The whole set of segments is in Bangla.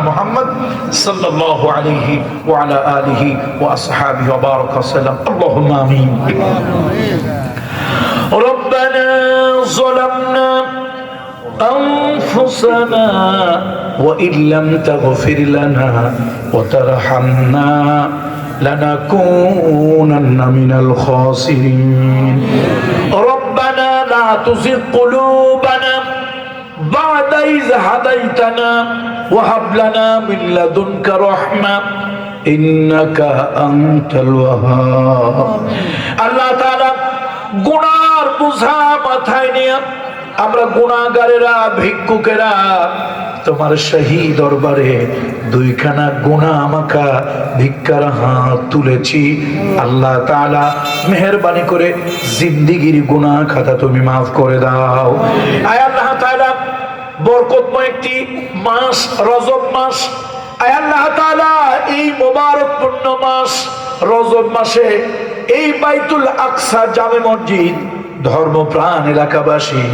মুহাম্মদ সাল্লাল্লাহু আলাইহি ওয়া আলা আলিহি ওয়া আসহাবিহি ওয়া বারাকা সাল্লাম। আল্লাহুম্মা আমিন। রব্বানা যালামনা أنفسنا وإن لم تغفر لنا وترحمنا لنكونن من الخاسرين ربنا لا تزغ قلوبنا بعد إذ هديتنا وهب لنا من لدنك رحمة إنك أنت الوهاب الله تعالى গুনার বোঝা মাথায় নিয়ে আমরা গুনাহগারেরা ভিক্ষুকেরা তোমার শাহী দরবারে দুইখানা গুনাহ মাখা ভিক্ষার হাত তুলেছি। আল্লাহ তাআলা মেহেরবানি করে জিন্দেগীর গুনাহ খাতা তুমি মাফ করে দাও। আয় আল্লাহ তাআলা বরকতময় একটি মাস রজব মাস, আয় আল্লাহ তাআলা এই মোবারকপূর্ণ মাস রজব মাসে এই বাইতুল আকসা জামে মসজিদ ধর্মপ্রাণ এলাকাবাসী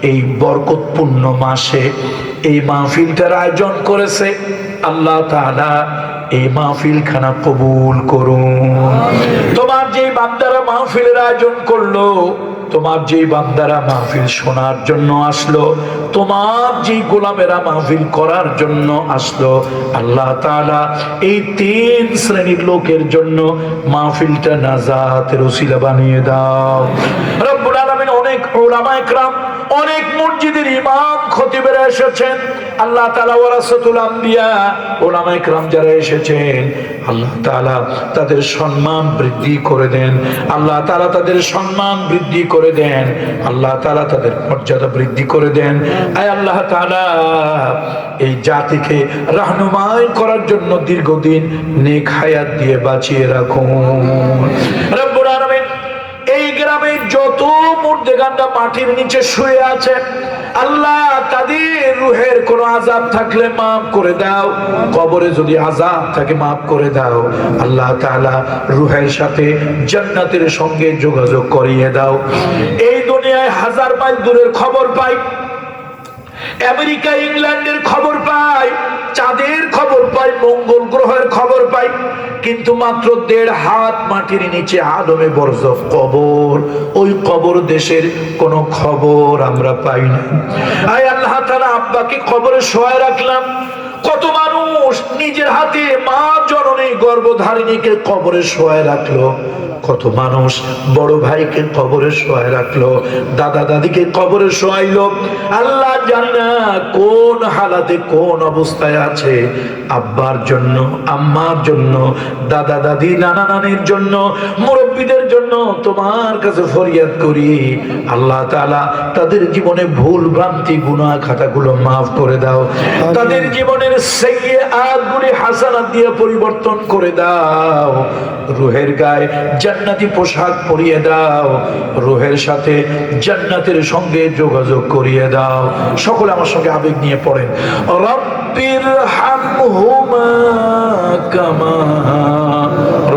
এই বরকতপূর্ণ মাসে এই মাহফিলটার আয়োজন করেছে। আল্লাহ তাআলা এই মাহফিল খানা কবুল করুন। তোমার যে বান্দারা মাহফিলের আয়োজন করলো, তোমার যে বান্দারা মাহফিল শোনার জন্য আসলো, তোমার যে গোলামেরা মাহফিল করার জন্য আসলো, আল্লাহ তাআলা এই তিন শ্রেণীর লোকের জন্য মাহফিলটা নাজাতের ওসিলা বানিয়ে দাও। রব্বুল আলামিন অনেক উলামায়ে কেরাম, অনেক মসজিদের ইমাম খতিবেরা এসেছেন। আল্লাহ তাআলা ওয়ারাসাতুল আম্বিয়া উলামায়ে কেরাম যারা এসেছেন, আল্লাহ তাআলা তাদের সম্মান বৃদ্ধি করে দেন। আল্লাহ তাআলা তাদের সম্মান বৃদ্ধি করে দেন। আল্লাহ তাআলা তাদের মর্যাদা বৃদ্ধি করে দেন। আয় আল্লাহ তাআলা এই জাতিকে রাহনুমাই করার জন্য দীর্ঘদিন নেক হায়াত দিয়ে বাঁচিয়ে রাখুন। রব্বুল আলামিন এই গ্রামে যত মুর্দেগানরা মাটির নিচে শুয়ে আছে, আল্লাহ তাদের রুহের কোন আযাব থাকলে মাফ করে দাও। কবরে যদি আযাব থাকে মাফ করে দাও। আল্লাহ তাআলা রুহের সাথে জান্নাতের সঙ্গে যোগাযোগ করিয়ে দাও। এই দুনিয়ায় হাজার মাইল দূরের খবর পাই, আমেরিকা ইংল্যান্ডের খবর পাই, চাঁদের খবর পাই, মঙ্গল গ্রহের খবর পাই, কিন্তু মাত্র 1.5 হাত মাটির নিচে আদমে বরজখ কবর, ওই কবর দেশের কোন খবর আমরা পাই না। আয় আল্লাহ তাআলা আব্বাকে কবরে শোয়ায় রাখলাম। কত মানুষ নিজের হাতে মা জননী গর্ভধারিণীকে কবরে শোয়ায় রাখলো, কত মানুষ বড় ভাইকে কবরে শোয়ায় রাখলো, দাদা দাদিকে কবরে শোয়াইলো। আল্লাহ জানি না কোন হালাতে কোন অবস্থায় আছে। আব্বার জন্য, আম্মার জন্য, দাদা দাদি নানা নানির জন্য, মুরব্বীদের জন্য তোমার কাছে ফরিয়াদ করি। আল্লাহ তাআলা তাদের জীবনে ভুল ভ্রান্তি গুনাহ খাতাগুলো মাফ করে দাও। তাদের জীবনের সাইয়্যাত গুলি হাসানাত দিয়ে পরিবর্তন করে দাও। রুহের গায়ে জান্নাতি পোশাক পরিয়ে দাও। রুহের সাথে জান্নাতের সঙ্গে যোগাযোগ করিয়ে দাও। সকলে আমার সঙ্গে আবেগ নিয়ে পড়েন, রব্বির হামহুমা কামা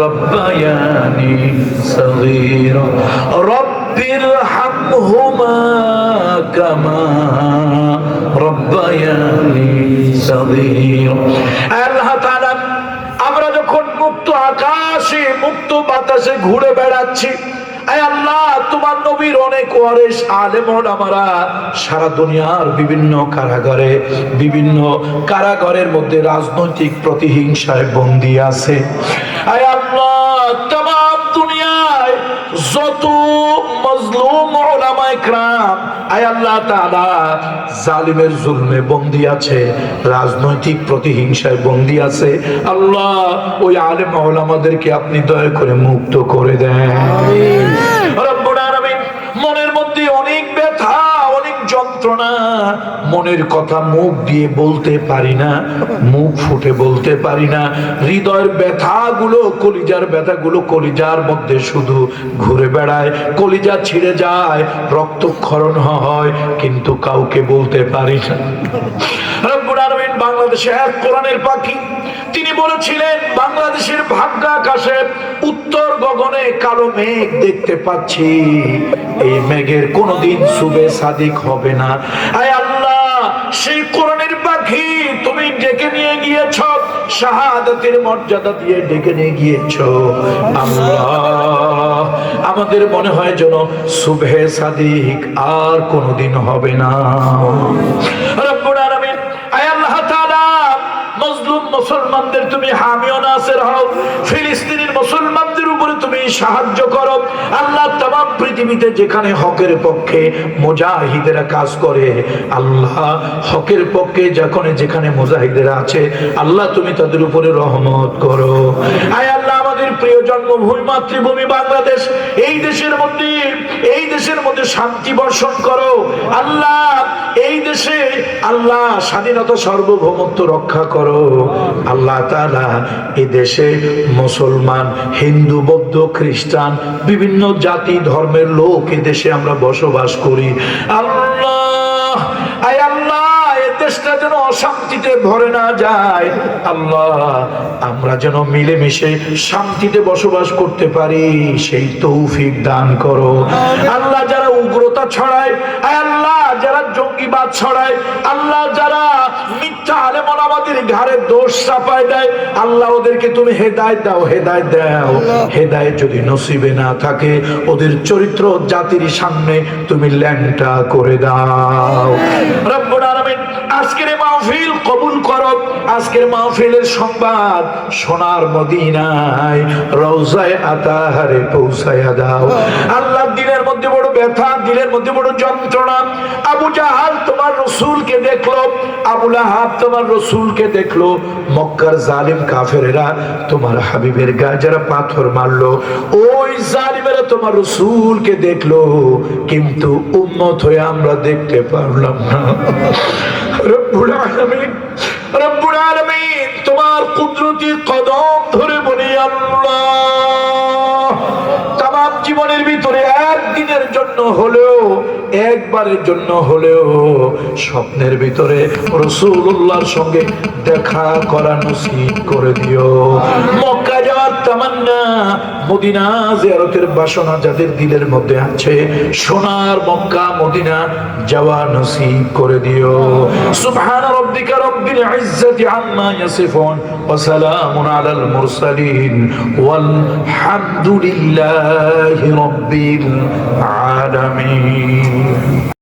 রব্বায়ানি সগীরা, রব্বির হামহুমা কামা রব্বায়ানি সগীরা। আল্লাহ তাআলা আমরা যখন মুক্ত আকাশে মুক্ত বাতাসে ঘুরে বেড়াচ্ছি, আয় আল্লাহ তোমার নবীর অনেক ওয়ারিস আলেম ওলামারা সারা দুনিয়ার বিভিন্ন কারাগারে, বিভিন্ন কারাগারের মধ্যে রাজনৈতিক প্রতিহিংসায় বন্দী আছে। আয় আল্লাহ तमाम দুনিয়ায় যত মজলুম উলামায়ে কেরাম, আয় আল্লাহ তাআলা জালিমের জুলমে বন্দী আছে, রাজনৈতিক প্রতিহিংসায় বন্দী আছে। আল্লাহ ওই আলেম ওলামাদেরকে আপনি দয়া করে মুক্ত করে দেন। আমিন। রব্বুল আলামিন মনের মধ্যে অনেক ব্যথা, অনেক যন্ত্রণা, মনের কথা মুখ দিয়ে বলতে পারি না, মুখ ফুটে বলতে পারি না। হৃদয়ের ব্যথাগুলো, কলিজার ব্যথাগুলো কলিজার মধ্যে শুধু ঘুরে বেড়ায়, কলিজা ছিঁড়ে যায়, রক্তক্ষরণ হয়, কিন্তু কাউকে বলতে পারি না। রব্বুল আলামিন বাংলাদেশে এক কোরআনের পাখি, তিনি বলেছিলেন বাংলাদেশের ভাগ্য আকাশে উত্তর গগনে কালো মেঘ দেখতে পাচ্ছি, এই মেঘের কোনদিন সুবে সাদিক হবে না। আয় আল্লাহ সেই কোরআনের পাখি রাখি তুমি ডেকে নিয়ে গিয়েছ, শাহাদাতের মর্যাদা দিয়ে ডেকে নিয়ে গিয়েছ আল্লাহ। আমাদের মনে হয় যেন সুবহে সাদিক আর কোনদিন হবে না। রব্বুল আলামিন, আয় আল্লাহ তাআলা, মজলুম মুসলমানদের তুমি হামি ও নাসির হও, ফিলিস্তিনের মুসলমানদের উপরে তুমি সাহায্য করো আল্লাহ। तमाम পৃথিবীতে যেখানে হকের পক্ষে মুজাহিদেরা কাজ করে আল্লাহ, হকের পক্ষে যেখানে মুজাহিদেরা আছে আল্লাহ তুমি তাদের উপরে রহমত করো। আয় আল্লাহ, আমাদের প্রিয় জন্মভূমি মাতৃভূমি বাংলাদেশ, এই দেশের মধ্যে শান্তি বর্ষণ করো আল্লাহ। এই দেশে আল্লাহ স্বাধীনতা সার্বভৌমত্ব রক্ষা করো আল্লাহ তাআলা। এই দেশে মুসলমান, হিন্দু, বৌদ্ধ, খ্রিস্টান বিভিন্ন জাতি ধর্মের লোক এই দেশে আমরা বসবাস করি আল্লাহ। আয় আল্লাহ, এই দেশটা যেন অশান্তিতে ভরে না যায় আল্লাহ। আমরা যেন মিলেমিশে শান্তিতে বসবাস করতে পারি সেই তৌফিক দান করো আল্লাহ। যারা উগ্রতা ছড়ায় আয় আল্লাহ, যারা জঙ্গিবাদ ছড়ায় আল্লাহ, যারা মিথ্যা আলেম ওলামাদের ঘাড়ে দোষ চাপায় দেয় আল্লাহ, ওদেরকে তুমি হেদায়েত দাও, হেদায়েত দাও। হেদায়েত যদি নসিবে না থাকে ওদের চরিত্র জাতির সামনে তুমি ল্যাংটা করে দাও রব্বুল আলামিন। আজকের মাহফিল কবুল করো। আজকের মাহফিলের সংবাদ সোনার মদিনায় রওজায়ে আতাহারে পৌঁছায়া দাও আল্লাহ। দিলের মধ্যে বড় ব্যথা, দিলের মধ্যে বড় যন্ত্রণা। আবু জাহাল তোমার রাসূলকে দেখলো, আবু লাহাব তোমার রাসূলকে দেখলো, মক্কার জালিম কাফেরেরা তোমার হাবিবের গায়ে যারা পাথর মারলো ওই জালিমেরা তোমার রাসূলকে দেখলো, কিন্তু উম্মত হয়ে আমরা দেখতে পারলাম না। রব্বুল আলামিন, রব্বুল আলামিন, তোমার কুদরতি কদম ধরে বলি আল্লাহ, তামাম জীবনের ভিতরে একদিনের জন্য হলেও, একবারের জন্য হলেও স্বপ্নের ভিতরে রাসূলুল্লাহর সঙ্গে দেখা করা নসিব করে দিও। মক্কা যাওয়ার তামান্না, মদিনা জিয়ারতের বাসনা যাদের দিলের মধ্যে আছে সোনার মক্কা মদিনা যাওয়া নসিব করে দিও। সুবহান রাব্বিকা রাব্বিল ইজ্জাতি আম্মা ইয়াসিফুন ওয়া সালামুন আলাল মুরসালিন ওয়াল হামদুলিল্লাহি রাব্বিল আলামিন।